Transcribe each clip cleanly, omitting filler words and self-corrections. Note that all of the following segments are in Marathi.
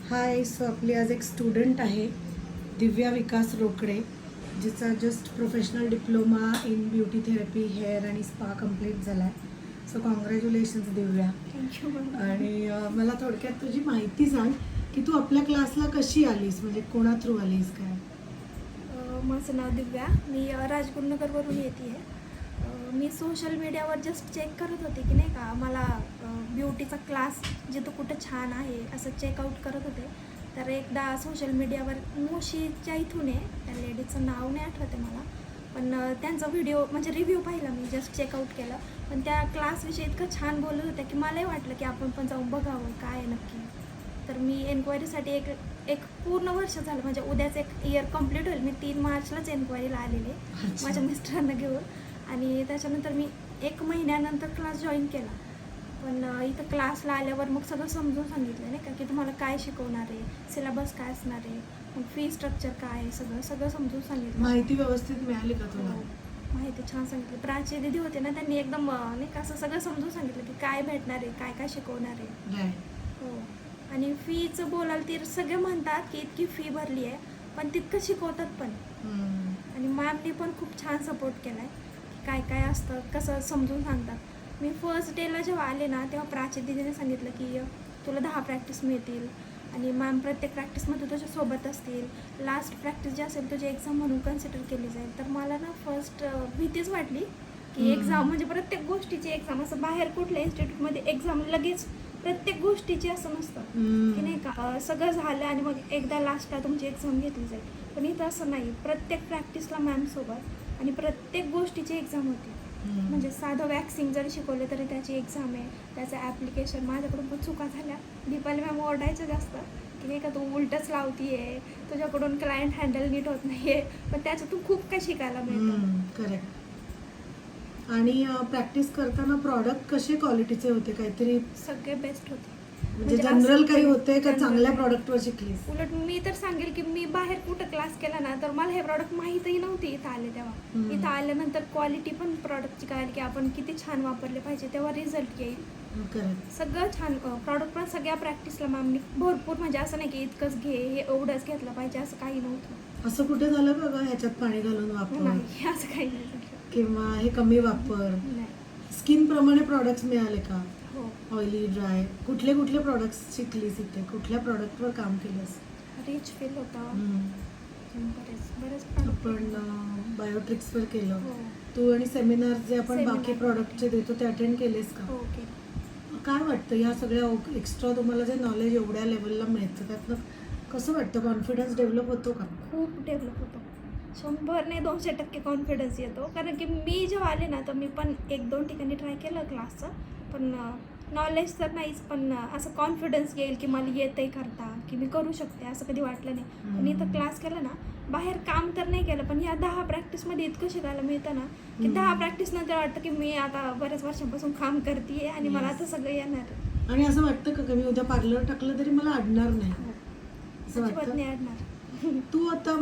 हाय. सो आपली आज एक स्टुडंट आहे, दिव्या विकास रोकडे, जिचा just professional diploma in beauty therapy, hair आणि स्पा कंप्लीट झाला आहे. सो कॉंग्रॅच्युलेशन्स दिव्या. थँक्यू. आणि मला थोडक्यात तुझी माहिती सांग की तू आपल्या क्लासला कशी आलीस, म्हणजे कोणा थ्रू आलीस काय? माझं नाव दिव्या. मी राजगुरुनगरवरून येते आहे. मी सोशल मीडियावर जस्ट चेक करत होते की नाही का, मला ब्युटीचा क्लास जिथं कुठं छान आहे असं चेकआउट करत होते. तर एकदा सोशल मीडियावर मुशीच्या इथून आहे, त्या लेडीचं नाव नाही आठवते मला, पण त्यांचा व्हिडिओ म्हणजे रिव्ह्यू पाहिला, मी जस्ट चेकआउट केलं. पण त्या क्लासविषयी इतकं छान बोलत होत्या की मलाही वाटलं की आपण पण जाऊन बघावं काय आहे नक्की. तर मी एन्क्वायरीसाठी एक पूर्ण वर्ष झालं, म्हणजे उद्याच एक इयर कंप्लीट होईल. मी 3 मार्चलाच एन्क्वायरीला आलेले माझ्या मिस्टरांना घेऊन. आणि त्याच्यानंतर मी 1 महिन्यानंतर क्लास जॉईन केला. पण इथं क्लासला आल्यावर मग सगळं समजून सांगितलं नाही का, की तुम्हाला काय शिकवणार आहे, सिलेबस काय असणार आहे, मग फी स्ट्रक्चर काय आहे, सगळं समजून सांगितलं. माहिती व्यवस्थित मिळाली का तुला? माहिती छान सांगितली. प्राची दिदी होते ना, त्यांनी एकदम नाही का असं सगळं समजून सांगितलं की काय भेटणार आहे, काय काय शिकवणार आहे. हो. आणि फीचं बोलाल तर सगळे म्हणतात की इतकी फी भरली आहे, पण तितकं शिकवतात पण. आणि मॅमने पण खूप छान सपोर्ट केला आहे, की काय काय असतं कसं समजून सांगतात. मी फर्स्ट डेला जेव्हा आले ना, तेव्हा प्राची दिदीने सांगितलं की तुला 10 प्रॅक्टिस मिळतील आणि मॅम प्रत्येक प्रॅक्टिसमध्ये तुझ्या सोबत असतील. लास्ट प्रॅक्टिस जी असेल तुझी एक्झाम म्हणून कन्सिडर केली जाईल. तर मला ना फर्स्ट भीतीच वाटली की एक्झाम म्हणजे प्रत्येक गोष्टीची एक्झाम, असं बाहेर कुठल्या इन्स्टिट्यूटमध्ये एक्झाम लगेच प्रत्येक गोष्टीची असं नसतं की नाही का, सगळं झालं आणि मग एकदा लास्टला तुमची एक्झाम घेतली जाईल. पण इथं असं नाही, प्रत्येक प्रॅक्टिसला मॅम सोबत आणि प्रत्येक गोष्टीची एक्झाम होती. म्हणजे साधं वॅक्सिंग जरी शिकवलं तरी त्याची एक्झाम आहे, त्याचं ॲप्लिकेशन. माझ्याकडून पण चुका झाल्या, दीपाली मॅम ओरडायचं जास्त की नाही का तू उलटच लावती आहे, तुझ्याकडून क्लायंट हँडल नीट होत नाही आहे, पण त्याच्यातून खूप काही शिकायला मिळतं. करेक्ट. आणि प्रॅक्टिस करताना प्रॉडक्ट कसे क्वालिटीचे होते? काहीतरी सगळे बेस्ट होते. म्हणजे जनरल काही होते का चांगल्या प्रॉडक्टवर शिकलीस? उलट मी तर सांगेल की मी बाहेर कुठं क्लास केला ना, तर मला हे प्रॉडक्ट माहीतही नव्हती इथं आले तेव्हा. इथं आल्यानंतर क्वालिटी पण प्रॉडक्टची कळाली की आपण किती छान वापरले पाहिजे, तेव्हा रिझल्ट येईल. सगळं छान प्रॉडक्ट पण सगळ्या प्रॅक्टिसला मॅमनी भरपूर, म्हणजे असं नाही की इतकंच घे, हे एवढंच घेतलं पाहिजे असं काही नव्हतं. असं कुठे झालं का ग, ह्याच्यात पाणी घालून वापर नाही, असं काही नाही किंवा हे कमी वापर? नाही. स्किन प्रमाणे प्रॉडक्ट्स मिळाले का? हो. ऑइली, ड्राय, कुठले कुठले प्रॉडक्ट्स शिकलीस इथे? कुठल्या प्रॉडक्टवर काम केलंस? रिच फील होता. बरेच आपण बायोट्रिक्सवर केलं. हो. तू आणि सेमिनार जे आपण बाकी Seminar. प्रॉडक्टचे देतो ते अटेंड केलेस का? हो, ओके. काय वाटतं ह्या सगळ्या एक्स्ट्रा तुम्हाला जे नॉलेज एवढ्या लेवलला मिळतं त्यातनं कसं वाटतं? कॉन्फिडन्स डेव्हलप होतो का? खूप डेव्हलप होतो. 100 नाही 200% कॉन्फिडन्स येतो. कारण की मी जेव्हा आले ना, तर मी पण 1-2 ठिकाणी ट्राय केलं क्लासचं, पण नॉलेज तर नाहीच, पण असं कॉन्फिडन्स येईल की मला येतंय करता, की मी करू शकते, असं कधी वाटलं नाही. पण इथं क्लास केला ना, बाहेर काम तर नाही केलं, पण या 10 प्रॅक्टिसमध्ये इतकं शिकायला मिळतं ना की 10 प्रॅक्टिस नंतर वाटतं की मी आता बऱ्याच वर्षांपासून काम करते आणि मला आता सगळं येणार. आणि असं वाटतं का मी उद्या पार्लर टाकलं तरी मला अडणार नाही? असं वाटतं? नाही अडणार. तू आता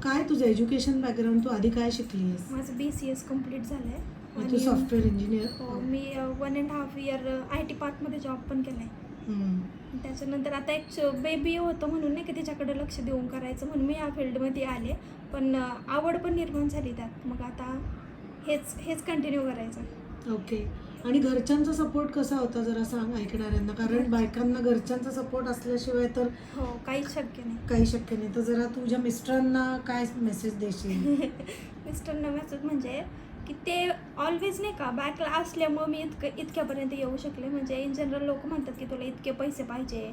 काय तुझं एज्युकेशन बॅकग्राऊंड, तू आधी काय शिकली आहेस? माझं BCS कंप्लीट झालं आहे. तू सॉफ्टवेअर इंजिनियर? हो. मी 1.5 इयर IT पार्कमध्ये जॉब पण केला आहे. त्याच्यानंतर आता एक बेबी होतं म्हणून नाही की त्याच्याकडे लक्ष देऊन करायचं म्हणून मी या फील्डमध्ये आले. पण आवड पण निर्माण झाली त्यात, मग आता हेच कंटिन्यू करायचं. ओके. आणि घरच्यांचा सपोर्ट कसा होता जरा सांग ऐकणाऱ्यांना, कारण बायकांना घरच्यांचा सपोर्ट असल्याशिवाय तर हो काहीच शक्य नाही. तर जरा तुझ्या मिस्टरांना काय मेसेज देशील? मिस्टरांना मेसेज म्हणजे की ते ऑलवेज नाही का बॅकला असल्यामुळे मी इतक्यापर्यंत येऊ शकले. म्हणजे इन जनरल लोक म्हणतात की तुला इतके पैसे पाहिजे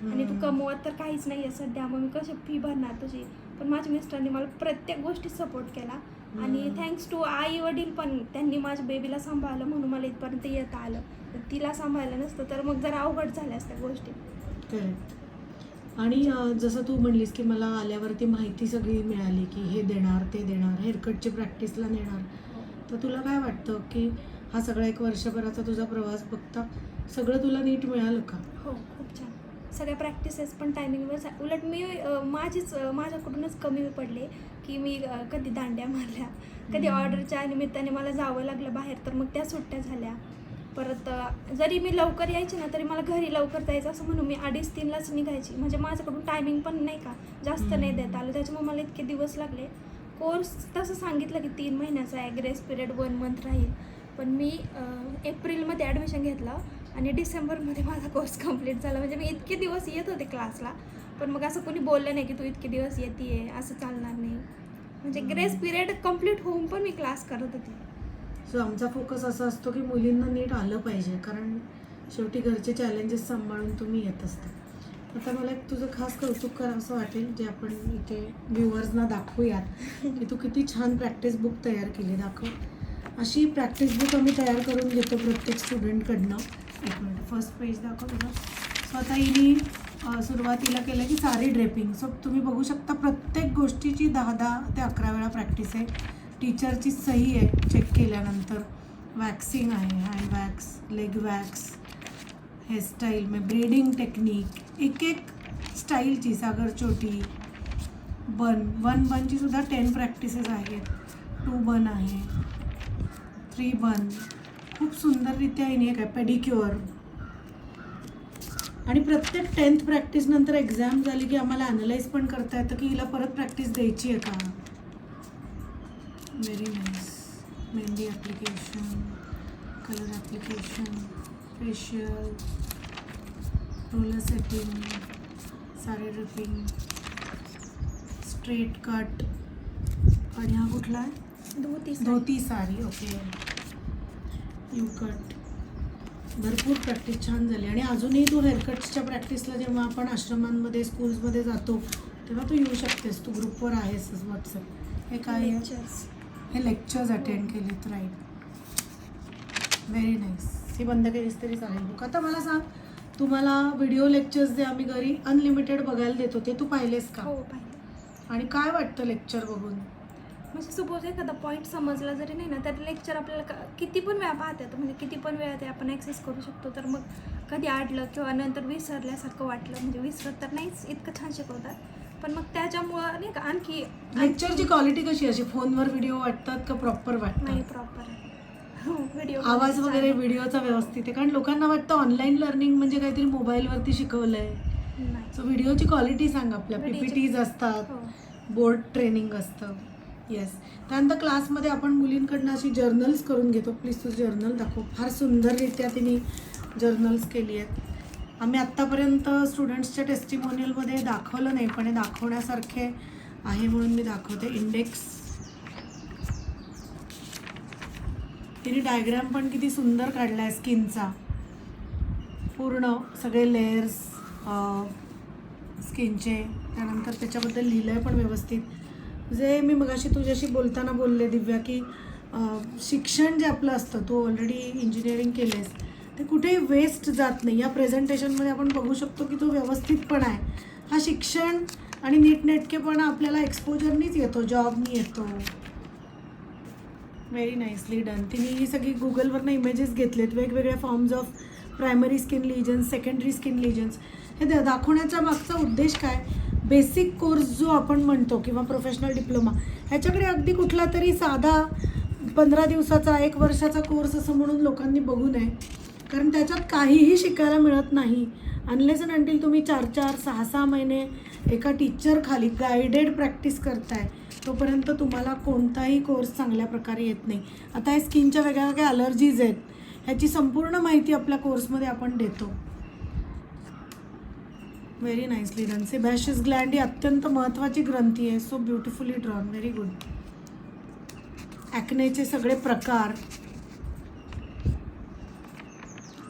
आणि तू कमवत तर काहीच नाही आहे सध्या, मग मी कशी फी भरणार तुझी. पण माझ्या मिस्टरांनी मला प्रत्येक गोष्टीत सपोर्ट केला आणि थँक्स टू आई वडील पण, त्यांनी माझ्या बेबीला सांभाळलं म्हणून मला इथपर्यंत येता आलं. तिला सांभाळलं नसतं तर मग जरा अवघड झाल्या असत्या गोष्टी. करेक्ट. आणि जसं तू म्हणलीस की मला आल्यावरती माहिती सगळी मिळाली की हे देणार ते देणार, हेअरकटची प्रॅक्टिसला नेणार, तर तुला काय वाटतं की हा सगळा 1 वर्षभराचा तुझा प्रवास बघता सगळं तुला नीट मिळालं का? हो, खूप छान. सगळ्या प्रॅक्टिसेस पण टायमिंगवर. उलट मी माझ्याकडूनच कमी पडले की मी कधी दांड्या मारल्या, कधी ऑर्डरच्या निमित्ताने मला जावं लागलं बाहेर, तर मग त्या सुट्ट्या झाल्या. परत जरी मी लवकर यायचे ना तरी मला घरी लवकर जायचं असं म्हणून मी 2:30-3लाच निघायची. म्हणजे माझ्याकडून टायमिंग पण नाही का जास्त नाही देता आलं, त्याच्यामुळे मला इतके दिवस लागले. कोर्स तसं सांगितलं की 3 महिन्याचा आहे, ग्रेस पिरियड 1 मंथ राहील. पण मी एप्रिलमध्ये ॲडमिशन घेतलं आणि डिसेंबरमध्ये माझा कोर्स कंप्लीट झाला. म्हणजे मी इतके दिवस येत होते क्लासला, पण मग असं कोणी बोललं नाही की तू इतके दिवस येते असं चालणार नाही. म्हणजे ग्रेस पिरियड कंप्लीट होऊन पण मी क्लास करत होते. सो आमचा फोकस असा असतो की मुलींना नीट आलं पाहिजे, कारण शेवटी घरचे चॅलेंजेस सांभाळून तुम्ही येत असता. आता मला एक तुझं खास कौतुक करा असं वाटेल, जे आपण इथे व्ह्युअर्सना दाखवूयात की तू किती छान प्रॅक्टिस बुक तयार केली. दाखव. अशी प्रॅक्टिस बुक आम्ही तयार करून घेतो प्रत्येक स्टुडंटकडनं. एक मिनिट, फर्स्ट पेज दाखव तुझं. सो आता हिने सुरुवातीला केलं की साडी ड्रेपिंग. सो तुम्ही बघू शकता प्रत्येक गोष्टीची 10 ते 11 वेळा प्रॅक्टिस आहे. टीचरची सही आहे चेक केल्यानंतर. वॅक्सिंग आहे, hand wax, leg wax, hairstyle में ब्रेडिंग टेक्निक, एक एक स्टाईलची, सागर चोटी, वन बनची सुद्धा 10 प्रॅक्टिसेस आहेत. 2 बन आहे, 3 बन. खूप सुंदररित्या हिने एक आहे पेडिक्युअर. आणि प्रत्येक 10th प्रॅक्टिस नंतर एक्झाम झाली की आम्हाला ॲनलाइज पण करता येतं की हिला परत प्रॅक्टिस द्यायची आहे का. Very nice. Mehndi application, colour application, facial, roller setting, sari dripping, straight cut. आणि हा कुठला आहे? धोती साडी. ओके. You cut. भरपूर प्रॅक्टिस छान झाली. आणि अजूनही तू हेअरकट्सच्या प्रॅक्टिसला जेव्हा आपण आश्रमांमध्ये स्कूल्समध्ये जातो तेव्हा तू येऊ शकतेस. तू ग्रुपवर आहेसच व्हॉट्सअप. हे काय आहे? हे लेक्चर्स अटेंड केलेत. राईट. Very nice. ही बंद केलीस तरी चालेल बुक. आता मला सांग, तुम्हाला व्हिडिओ लेक्चर्स जे आम्ही घरी अनलिमिटेड बघायला देतो ते तू पाहिलेस का? हो, पाहिलं. आणि काय वाटतं लेक्चर बघून? म्हणजे सपोज एखादा पॉईंट समजला जरी नाही ना तर लेक्चर आपल्याला किती पण वेळा पाहता येतं. म्हणजे किती पण वेळा ते आपण ॲक्सेस करू शकतो. तर मग कधी आडलं किंवा नंतर विसरल्यासारखं वाटलं, म्हणजे विसरत तर नाहीच, इतकं छान शिकवतात. पण मग त्याच्यामुळं नाही का आणखी लेक्चरची क्वालिटी कशी अशी फोनवर व्हिडिओ वाटतात का प्रॉपर नाही, वाटतात? प्रॉपर आहे. व्हिडिओ आवाज वगैरे व्हिडिओचा व्यवस्थित आहे? कारण लोकांना वाटतं ऑनलाईन लर्निंग म्हणजे काहीतरी मोबाईलवरती शिकवलंय. नाही. सो व्हिडिओची क्वालिटी सांग. आपल्या PPTs असतात, हो. बोर्ड ट्रेनिंग असतं. येस. त्यानंतर क्लासमध्ये आपण मुलींकडनं अशी जर्नल्स करून घेतो. प्लीज तू जर्नल दाखव. फार सुंदररित्या तिने जर्नल्स केली आहेत. आम्ही आत्तापर्यंत स्टुडंट्सच्या टेस्टिमोनियलमध्ये दाखवलं नाही, पण हे दाखवण्यासारखे आहे म्हणून मी दाखवते. इंडेक्स. तिने डायग्राम पण किती सुंदर काढला आहे स्किनचा. पूर्ण सगळे लेयर्स स्किनचे. त्यानंतर त्याच्याबद्दल लिहिलं आहे पण व्यवस्थित. जे मी मगाशी तुझ्याशी बोलताना बोलले दिव्या, की शिक्षण जे आपलं असतं, तू ऑलरेडी इंजिनिअरिंग केलं आहेस, ते कुठेही वेस्ट जात नाही. या प्रेझेंटेशनमध्ये आपण बघू शकतो की तो व्यवस्थितपणा आहे. हा शिक्षण आणि नीटनेटकेपणा आपल्याला एक्सपोजरनीच येतो, जॉबनी येतो. Very nicely done. तिने ही सगळी गुगलवरनं इमेजेस घेतलेत. वेगवेगळ्या forms of primary skin lesions, secondary skin lesions. हे दाखवण्याचा मागचा उद्देश काय? बेसिक कोर्स जो आपण म्हणतो किंवा प्रोफेशनल डिप्लोमा, ह्याच्याकडे अगदी कुठला तरी साधा 15 दिवसाचा 1 वर्षाचा कोर्स असं म्हणून लोकांनी बघू नये. कारण त्याच्यात काहीही शिकायला मिळत नाही. अनलेस अँड अंटिल तुम्ही 4-4, 6-6 महिने एका टीचर खाली गायडेड प्रॅक्टिस करताय, तोपर्यंत तुम्हाला कोणताही कोर्स चांगल्या प्रकारे येत नाही. आता हे स्किनच्या वेगळ्या वेगळ्या अलर्जीज आहेत, ह्याची संपूर्ण माहिती आपल्या कोर्समध्ये आपण देतो. Very nicely done. Sebaceous gland ही अत्यंत महत्त्वाची ग्रंथी आहे. So beautifully drawn. Very good. ॲक्नेचे सगळे प्रकार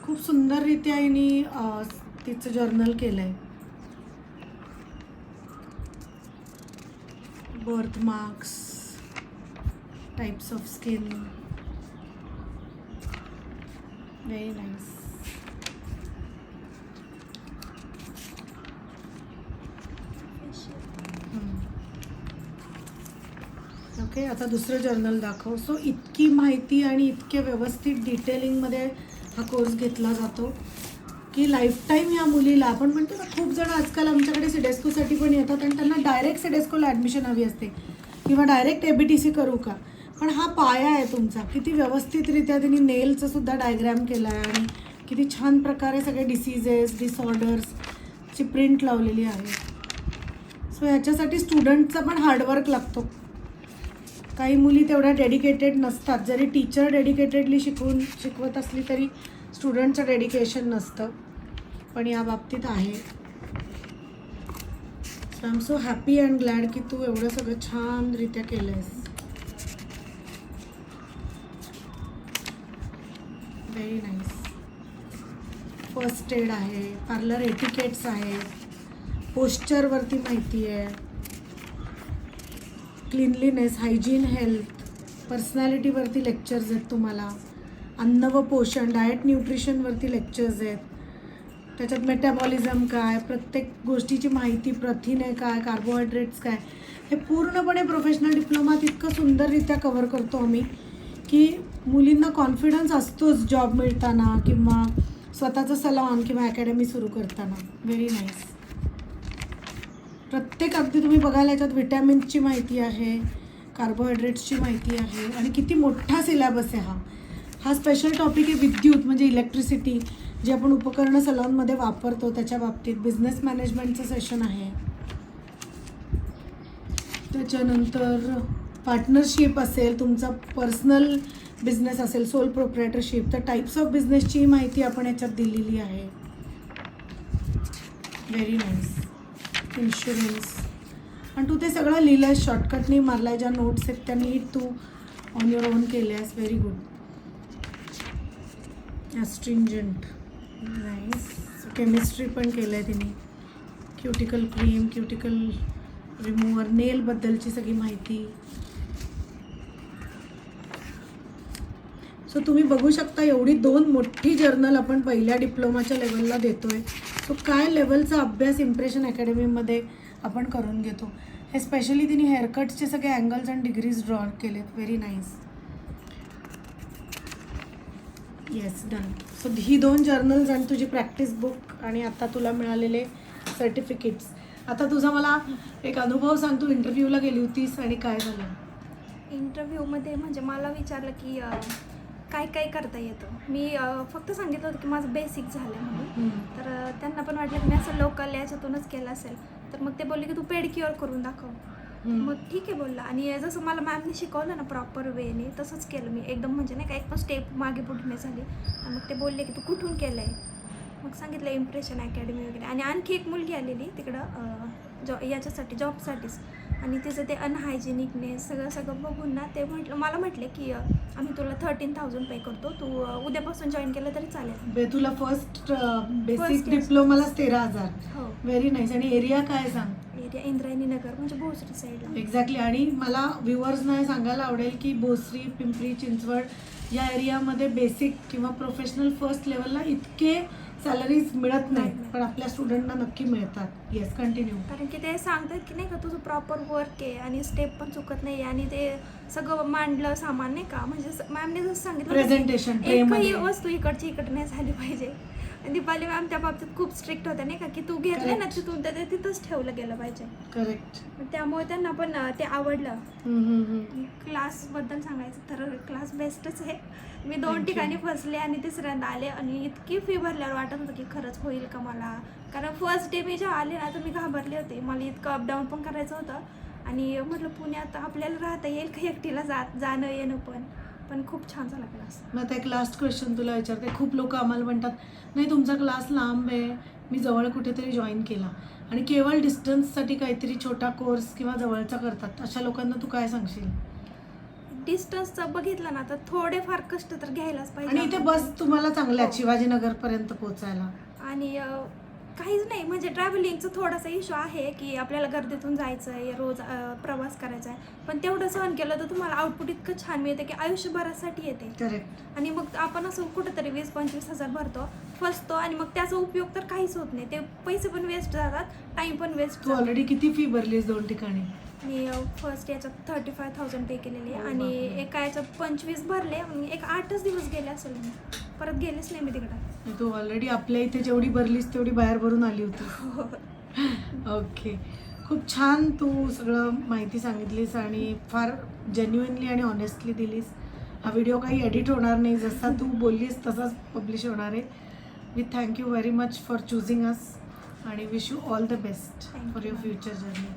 खूप सुंदररित्या हिने तिचं जर्नल केलं आहे. Birth marks, types of skin. Very nice. Okay. आता दुसरं जर्नल दाखव. सो इतकी माहिती आणि इतके व्यवस्थित डिटेलिंगमध्ये हा कोर्स घेतला जातो की लाईफटाईम या मुलीला, आपण म्हणतो ना, खूप जण आजकाल आमच्याकडे सिडेस्कोसाठी पण येतात आणि त्यांना डायरेक्ट सिडेस्कोला ॲडमिशन हवी असते किंवा डायरेक्ट ABTC करू का. पण हा पाया आहे तुमचा. किती व्यवस्थितरित्या तिने नेलचं सुद्धा डायग्रॅम केला आहे आणि किती छान प्रकारे सगळे डिसीजेस डिसऑर्डर्सची प्रिंट लावलेली आहे. सो ह्याच्यासाठी स्टुडंटचा पण हार्डवर्क लागतो. काही मुली तेवढ्या डेडिकेटेड नसतात. जरी टीचर डेडिकेटेडली शिकवत असली तरी स्टुडंटचं डेडिकेशन नसतं, पण या बाबतीत आहे. So I am so happy and glad की तू एवढं सगळं छानरित्या केलं आहेस. Very nice. फर्स्ट एड आहे, पार्लर एटिकेट्स आहे, पोश्चरवरती माहिती आहे, क्लिनलीनेस, हायजीन, हेल्थ, पर्सनॅलिटीवरती लेक्चर्स आहेत तुम्हाला, अन्न व पोषण, डाएट न्यूट्रिशनवरती लेक्चर्स आहेत. त्याच्यात मेटाबॉलिझम काय, प्रत्येक गोष्टीची माहिती, प्रथिने काय, कार्बोहायड्रेट्स काय, हे पूर्णपणे प्रोफेशनल डिप्लोमात इतकं सुंदररित्या कवर करतो आम्ही की मुलींना कॉन्फिडन्स असतोच जॉब मिळताना किंवा स्वतःचं सलॉन किंवा अकॅडमी सुरू करताना. Very nice. प्रत्येक अगदी तुम्ही बघायला याच्यात विटॅमिन्सची माहिती आहे, कार्बोहायड्रेट्सची माहिती आहे आणि किती मोठा सिलॅबस आहे हा. हा स्पेशल टॉपिक आहे विद्युत म्हणजे इलेक्ट्रिसिटी, जे आपण उपकरणं सलॉनमध्ये वापरतो त्याच्या बाबतीत. बिझनेस मॅनेजमेंटचं सेशन आहे. त्याच्यानंतर पार्टनरशिप असेल, तुमचा पर्सनल बिझनेस असेल, सोल प्रोप्रायटरशिप, तर टाईप्स ऑफ बिझनेसची माहिती आपण याच्यात दिलेली आहे. Very nice. इन्शुरन्स. आणि तू ते सगळं लिहिलं आहेस, शॉर्टकटनी मारलाय, ज्या नोट्स आहेत त्या नीट तू ऑन युअर ओन केल्यास. Very good. Astringent. Nice. Chemistry पण केलं आहे तिने. क्युटिकल क्रीम, क्युटिकल रिमूव्हर, नेलबद्दलची सगळी माहिती. सो तुम्ही बघू शकता एवढी 2 मोठी जर्नल आपण पहिल्या डिप्लोमाच्या लेवलला देतोय. सो काय लेवलचा अभ्यास इम्प्रेशन अकॅडमीमध्ये आपण करून घेतो. हे स्पेशली तिने हेअरकट्सचे सगळे अँगल्स अँड डिग्रीज ड्रॉ केलेत. Very nice. Yes, done. So ही 2 जर्नल्स आणि तुझी प्रॅक्टिस बुक आणि आता तुला मिळालेले सर्टिफिकेट्स. आता तुझा मला एक अनुभव सांग. तू इंटरव्ह्यूला गेली होतीस आणि काय झालं? इंटरव्ह्यूमध्ये म्हणजे मला विचारलं की काय काय करता येतं. मी फक्त सांगितलं होतं की माझं बेसिक झालं म्हणून. तर त्यांना पण वाटलं की मी असं लोकल याच्यातूनच केलं असेल. तर मग ते बोलले की तू पेडिक्युअर करून दाखव. मग ठीक आहे बोलला. आणि जसं मला मॅमने शिकवलं ना प्रॉपर वेने तसंच केलं मी. एकदम म्हणजे नाही का एक पण स्टेप मागे पुढे नाही झाली. आणि मग ते बोलले की तू कुठून केलं आहे. मग सांगितलं इम्प्रेशन अकॅडमी वगैरे. आणि आणखी एक मुलगी आलेली तिकडं याच्यासाठी जॉबसाठीच. आणि तिचं ते अनहायजेनिकनेस सगळं बघून ना ते मला म्हटले की आम्ही तुला 13,000 पे करतो, तू उद्यापासून जॉईन केलं तरी चालेल. तुला फर्स्ट बेसिक डिप्लोमालाच 13,000. हो. Very nice. आणि एरिया काय सांग? एरिया इंद्रायणी नगर म्हणजे भोसरी साईडला. एक्झॅक्टली. आणि मला व्ह्युअर्सना हे सांगायला आवडेल की भोसरी, पिंपरी नाही या एरियामध्ये बेसिक किंवा प्रोफेशनल फर्स्ट लेवलला इतके सॅलरीज मिळत नाही, पण आपल्या स्टुडंटना नक्की मिळतात. Yes, continue. कारण की ते सांगतात की नाही का तुझं प्रॉपर वर्क आहे आणि स्टेप पण चुकत नाही आणि ते सगळं मांडलं सामान नाही का. म्हणजे मॅमने जसं सांगितलं प्रेझेंटेशन एकही वस्तू इकडची इकडे नाही झाली पाहिजे. दीपाली मॅम त्या बाबतीत खूप स्ट्रिक्ट होत्या नाही का की तू घेतलं ना तिथून तर ते तिथंच ठेवलं गेलं पाहिजे. करेक्ट. त्यामुळे त्यांना पण ते आवडलं. क्लासबद्दल सांगायचं तर क्लास बेस्टच आहे. मी 2 ठिकाणी फसले आणि तिसऱ्यांदा आले आणि इतकी फी भरल्यावर वाटत होतं की खरंच होईल का मला. कारण फर्स्ट डे मी जेव्हा आले ना तर मी घाबरले होते. मला इतकं अपडाऊन पण करायचं होतं आणि म्हटलं पुण्यात आपल्याला राहता येईल का एकटीला जाणं येणं पण खूप छान झाला क्लास. मग आता एक लास्ट क्वेश्चन तुला विचारते. खूप लोक आम्हाला म्हणतात नाही तुमचा क्लास लांब आहे, मी जवळ कुठेतरी जॉईन केला आणि केवळ डिस्टन्ससाठी काहीतरी छोटा कोर्स किंवा जवळचा करतात. अशा लोकांना तू काय सांगशील? डिस्टन्सचं बघितलं ना तर थोडेफार कष्ट तर घ्यायलाच पाहिजे. आणि इथे बस तुम्हाला चांगल्या आहेत शिवाजीनगरपर्यंत पोहोचायला. आणि काहीच नाही म्हणजे ट्रॅव्हलिंगचा थोडासा इश्यू आहे की आपल्याला गर्दीतून जायचं आहे, रोज प्रवास करायचा आहे. पण तेवढं सहन केलं तर तुम्हाला आउटपुट इतकं छान मिळते की आयुष्यभरासाठी येते. करेक्ट. आणि मग आपण असं कुठंतरी 20-25 हजार भरतो, फसतो आणि मग त्याचा उपयोग तर काहीच होत नाही. ते पैसे पण वेस्ट जातात, टाईम पण वेस्ट. तू ऑलरेडी किती फी भरलीस 2 ठिकाणी? मी फर्स्ट याच्यात 35,000 पे केलेले आणि एका याच्यात 25 भरले आणि एक 8च दिवस गेले असेल. परत गेलेच नाही मी तिकडं. तू ऑलरेडी आपल्या इथे जेवढी भरलीस तेवढी बाहेर भरून आली होती. ओके. खूप छान तू सगळं माहिती सांगितलीस आणि फार जेन्युइनली आणि ऑनेस्टली दिलीस. हा व्हिडिओ काही एडिट होणार नाही, जसा तू बोललीस तसाच पब्लिश होणार आहे. We thank you very much for choosing us आणि wish you all the best Thank for you, your ma'am. Future journey.